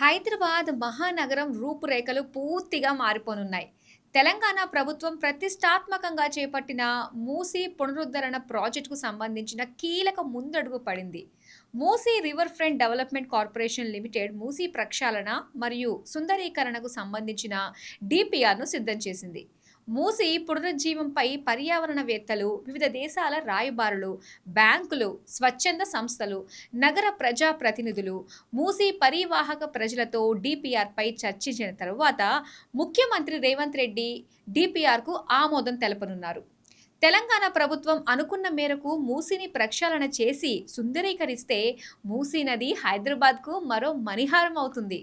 హైదరాబాద్ మహానగరం రూపురేఖలు పూర్తిగా మారిపోనున్నాయి. తెలంగాణ ప్రభుత్వం ప్రతిష్టాత్మకంగా చేపట్టిన మూసీ పునరుద్ధరణ ప్రాజెక్టుకు సంబంధించిన కీలక ముందడుగు పడింది. Musi river front development corporation limited Musi ప్రక్షాళన మరియు సుందరీకరణకు సంబంధించిన డిపిఆర్‌ను సిద్ధం చేసింది. మూసీ పునరుజ్జీవంపై పర్యావరణవేత్తలు, వివిధ దేశాల రాయబారులు, బ్యాంకులు, స్వచ్ఛంద సంస్థలు, నగర ప్రజా ప్రతినిధులు, మూసీ పరీవాహక ప్రజలతో డిపిఆర్‌పై చర్చించిన తరువాత ముఖ్యమంత్రి రేవంత్ రెడ్డి డిపిఆర్‌కు ఆమోదం తెలపనున్నారు. తెలంగాణ ప్రభుత్వం అనుకున్న మేరకు మూసీని ప్రక్షాళన చేసి సుందరీకరిస్తే మూసీ నది హైదరాబాద్‌కు మరో మణిహారం అవుతుంది.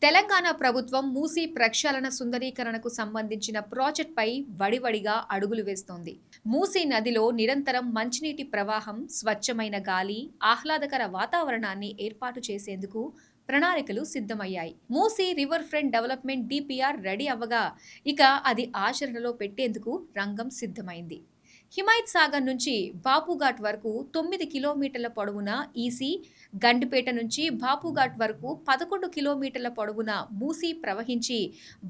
తెలంగాణ ప్రభుత్వం మూసీ ప్రక్షాళన సుందరీకరణకు సంబంధించిన ప్రాజెక్టుపై వడివడిగా అడుగులు వేస్తోంది. మూసీ నదిలో నిరంతరం మంచినీటి ప్రవాహం, స్వచ్ఛమైన గాలి, ఆహ్లాదకర వాతావరణాన్ని ఏర్పాటు చేసేందుకు ప్రణాళికలు సిద్ధమయ్యాయి. Musi river front development DPR ready అవ్వగా ఇక అది ఆచరణలో పెట్టేందుకు రంగం సిద్ధమైంది. హిమాయత్ సాగర్ నుంచి బాపుఘాట్ వరకు 9 కిలోమీటర్ల పొడవున ఈసీ, గండిపేట నుంచి బాపుఘాట్ వరకు 11 కిలోమీటర్ల పొడవున మూసీ ప్రవహించి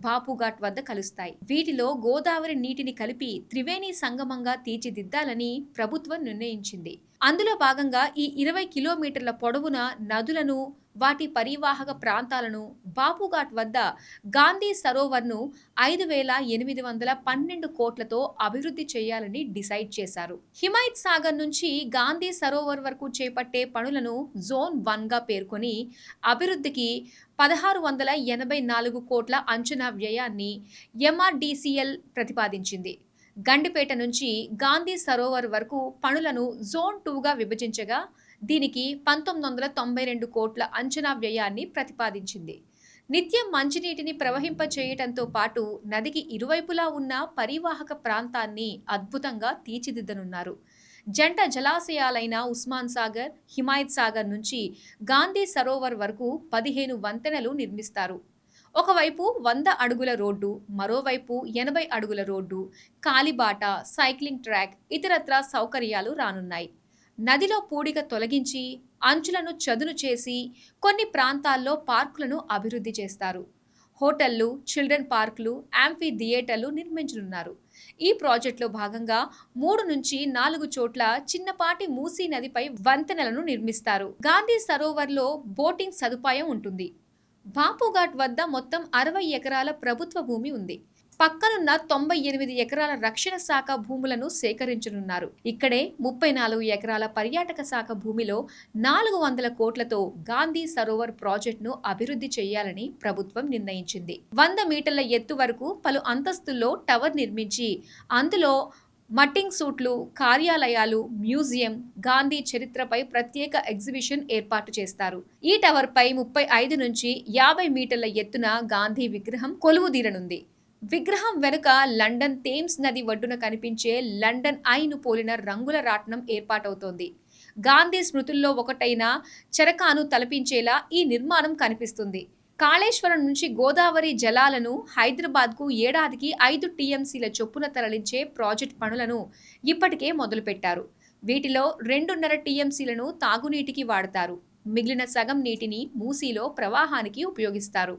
బాపుఘాట్ వద్ద కలుస్తాయి. వీటిలో గోదావరి నీటిని కలిపి త్రివేణి సంగమంగా తీర్చిదిద్దాలని ప్రభుత్వం నిర్ణయించింది. అందులో భాగంగా ఈ 20 కిలోమీటర్ల పొడవున నదులను, వాటి పరివాహక ప్రాంతాలను, బాపుఘాట్ వద్ద గాంధీ సరోవర్ను 5,812 కోట్లతో అభివృద్ధి చేయాలని డిసైడ్ చేశారు. హిమాయత్ సాగర్ నుంచి గాంధీ సరోవర్ వరకు చేపట్టే పనులను జోన్ 1గా పేర్కొని అభివృద్ధికి 1,684 కోట్ల అంచనా వ్యయాన్ని ఎంఆర్డీసీఎల్ ప్రతిపాదించింది. గండిపేట నుంచి గాంధీ సరోవర్ వరకు పనులను జోన్ 2గా విభజించగా దీనికి 1,992 కోట్ల అంచనా వ్యయాన్ని ప్రతిపాదించింది. నిత్యం మంచినీటిని ప్రవహింపచేయటంతో పాటు నదికి ఇరువైపులా ఉన్న పరివాహక ప్రాంతాన్ని అద్భుతంగా తీర్చిదిద్దనున్నారు. జంట జలాశయాలైన ఉస్మాన్ సాగర్, హిమాయత్ సాగర్ నుంచి గాంధీ సరోవర్ వరకు 15 వంతెనలు నిర్మిస్తారు. ఒకవైపు 100 అడుగుల రోడ్డు, మరోవైపు 80 అడుగుల రోడ్డు, కాలిబాట, సైక్లింగ్ ట్రాక్, ఇతరత్రా సౌకర్యాలు రానున్నాయి. నదిలో పూడిక తొలగించి, అంచులను చదును చేసి కొన్ని ప్రాంతాల్లో పార్కులను అభివృద్ధి చేస్తారు. హోటళ్లు, చిల్డ్రన్ పార్కులు, యాంఫీ థియేటర్లు నిర్మించనున్నారు. ఈ ప్రాజెక్టులో భాగంగా 3 నుంచి 4 చోట్ల చిన్నపాటి మూసీ నదిపై వంతెనలను నిర్మిస్తారు. గాంధీ సరోవర్లో బోటింగ్ సదుపాయం ఉంటుంది. బాపుఘాట్ వద్ద మొత్తం 60 ఎకరాల ప్రభుత్వ భూమి ఉంది. పక్కనున్న 98 ఎకరాల రక్షణ శాఖ భూములను సేకరించనున్నారు. ఇక్కడే 34 ఎకరాల పర్యాటక శాఖ భూమిలో 400 కోట్లతో గాంధీ సరోవర్ ప్రాజెక్టును అభివృద్ధి చేయాలని ప్రభుత్వం నిర్ణయించింది. 100 మీటర్ల ఎత్తు వరకు పలు అంతస్తుల్లో టవర్ నిర్మించి అందులో మట్టింగ్ సూట్లు, కార్యాలయాలు, మ్యూజియం, గాంధీ చరిత్రపై ప్రత్యేక ఎగ్జిబిషన్ ఏర్పాటు చేస్తారు. ఈ టవర్పై 35 నుంచి 50 మీటర్ల ఎత్తున గాంధీ విగ్రహం కొలువుదీరనుంది. విగ్రహం వెనుక లండన్ థేమ్స్ నది ఒడ్డున కనిపించే లండన్ ఐను పోలిన రంగుల రాట్నం ఏర్పాటవుతోంది. గాంధీ స్మృతుల్లో ఒకటైన చరకాను తలపించేలా ఈ నిర్మాణం కనిపిస్తుంది. కాళేశ్వరం నుంచి గోదావరి జలాలను హైదరాబాద్కు ఏడాదికి 5 టీఎంసీల చొప్పున తరలించే ప్రాజెక్టు పనులను ఇప్పటికే మొదలుపెట్టారు. వీటిలో 2.5 టీఎంసీలను తాగునీటికి వాడతారు. మిగిలిన సగం నీటిని మూసీలో ప్రవాహానికి ఉపయోగిస్తారు.